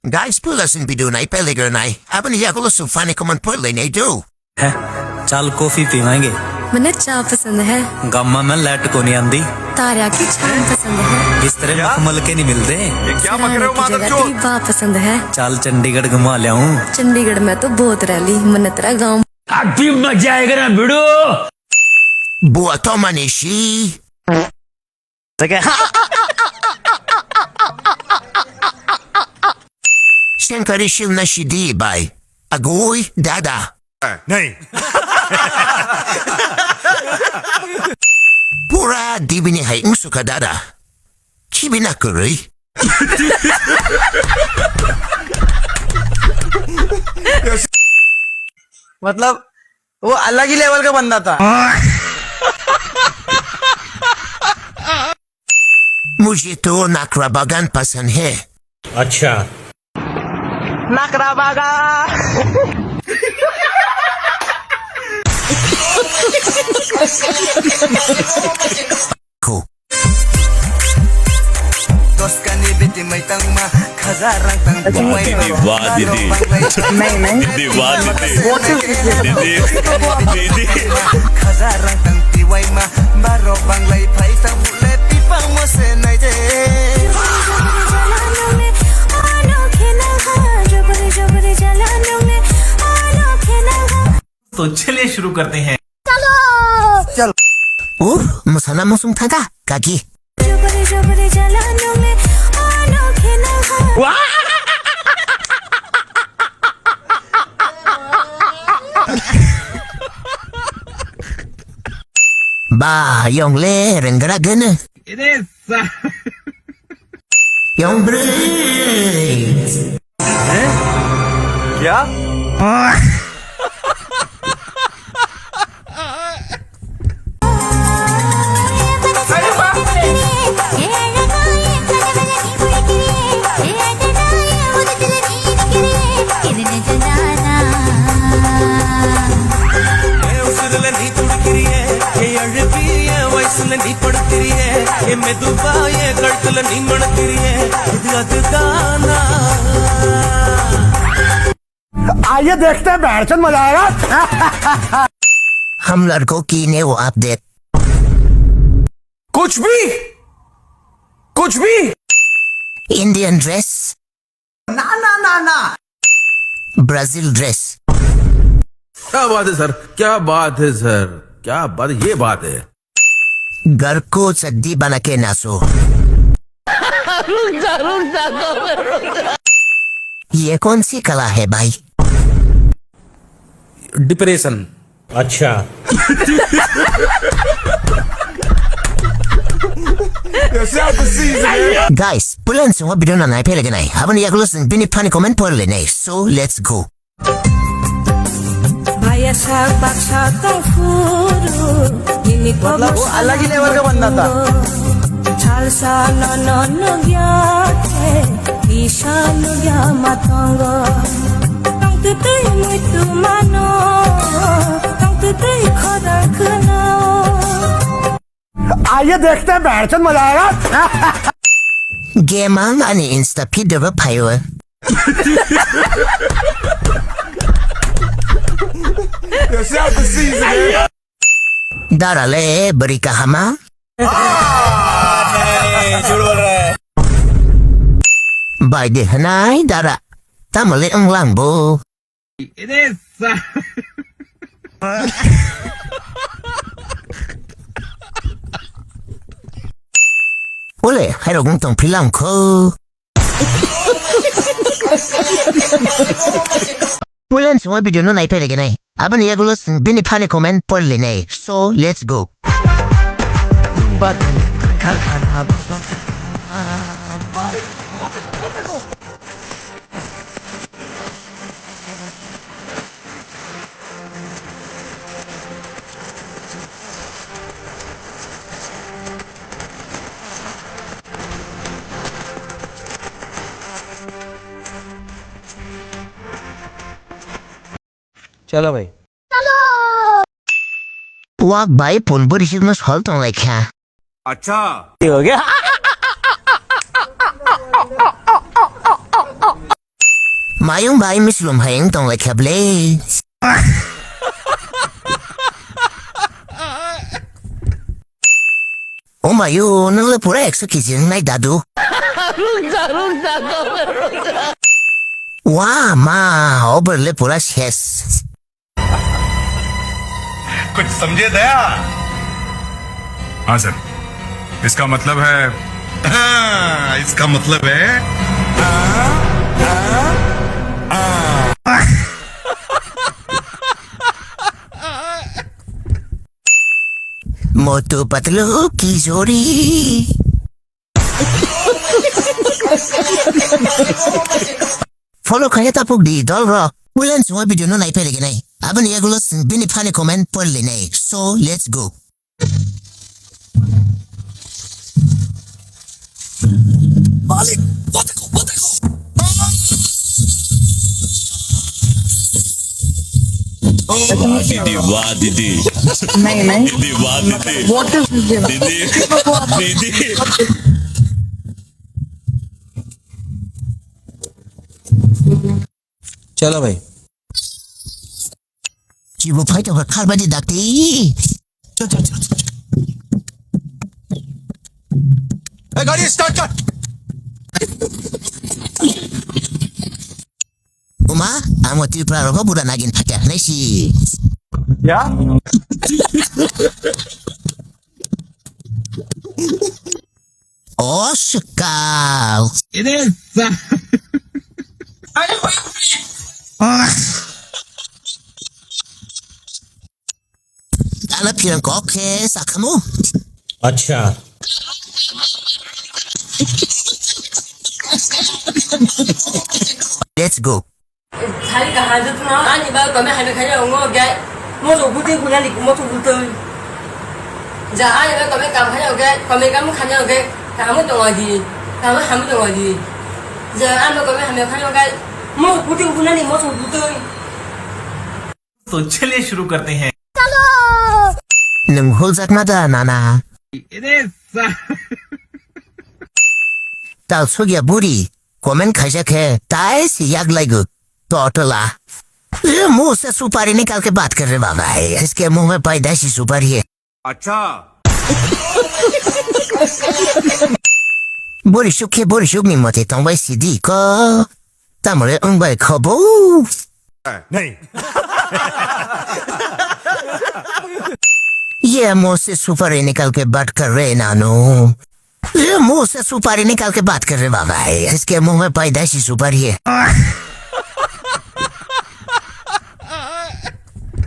Guys, pulasin bidunay peligranay. Aban niya ko lusong fani ko man pulay na do. है चल coffee पीवांगे मन्ने चाय पसंद है गामा में लैट को नहीं आंदी तारा की छान पसंद है इस तरह मखमल के नहीं मिलते क्या बक रहे हो मादर चोद? तेरी बात पसंद है चल चंडीगढ़ घुमा लियाऊं चंडीगढ़ में तो बहुत रैली मन्ने तेरा गाँव अभी मजा आएगा ना भिड़ो Buato manishi. Shankarishil na shidi bay. Agoy dada. नहीं Pura di binihay usuka dada. Kibinakuri. मतलब वो अलग ही लेवल का बंदा था। मुझे तो नाकराबागान पसंद है। अच्छा नकरा बागा Cool. दोस्कनी बेटी मैतंग मा खजा रंग तंग दीदी वाह दीदी दीदी वाह दीदी दीदी खजा रंग तंग पिवाई मा बारो बंगलाई फाई तंग बुले पिपंग मोसे नहीं दे तो चलिए शुरू करते हैं Masana musung taga. Kaki. Ba, yung le, renggaragan. Yung breeze. क्या நீ துடிக்கிறிய ஏ அழுப்பிய வயசுல நீ படுக்கிறிய ஏ மெதுவாய கழுத்துல நீ மணக்கிறிய இது அதுதானா आइए देखते हैं बैठन मजा आएगा हम लड़कों की ने वो अपडेट. कुछ भी Indian dress. ना Brazil dress. क्या बात है सर क्या बात है सर क्या बात ये बात है घर को सद्दी बना के नासो. ये कौन सी कला है भाई? डिप्रेशन अच्छा Guys, pulan semua video na naik pelaga naik. Haban ya kalau sen bini pani komen porle naik. So let's go. मतलब वो अलग ही लेवल का बंदा था। आइए देखते हैं बैठन मजा आएगा Gemang ani insta pidava payo. Darale beri kahama. By the hanai dara. Tamale ang langbo. Ole, hay rong tong pilang ko. Pulan semua video no naik pelaga naik. Aban ya gulos bini pani komen porle naik. So let's go. चलो भाई Wag bay pun berisik mas hal tong like ha. अच्छा हो गया Mayong bay mislum hayang tong like hable. Oh mayo, nang lepura ek sa kitchen na dadu. Wow, ma, over lepura yes. कुछ समझे दया? हाँ sir, इसका मतलब है हाँ, इसका मतलब है मोटू पतलू की जोड़ी follow kaya tapog di dolro ulan semua video no naipay lagi nai aban ya gulos binipani comment polli nai so let's go दीदी वाह दीदी नहीं नहीं दीदी वाह दीदी व्हाट इज दिस दीदी दीदी चलो भाई jibu pai to khar badi dakti गाड़ी स्टार्ट कर uma amo ti pra ro buda nagin phata nai si क्या Oscar Anak yang kok ke sakamu अच्छा let's go thấy cả hai đứa nó anh như bao còn mấy hai đứa thấy không ngon cái mua đồ bút của nhà thì cũng mua đồ bút tươi giờ ai như bao còn mấy cầm thấy không cái còn mấy cầm khăn nhau cái thằng mới đồ gì thằng mới hầm đồ gì giờ anh bao còn mấy hai thấy không cái mua bút của nhà thì mua đồ bút tươi तो चलिए शुरू करते हैं nung hulzak nada nana tal sugya buri comment khaja ke tai si yag laigu totola ये मुंह से सुपारी निकाल के बात कर रहे बाबा इसके मुंह में पैदाइशी सुपारी है अच्छा बोरी शुक नहीं मते तंग भाई सीधी को तमरे उन भाई खबो नहीं ये मुंह से सुपारी निकाल के बात कर रहे नानू ये मुंह से सुपारी निकाल के बात कर रहे बाबा इसके मुंह में पैदाइशी सुपारी है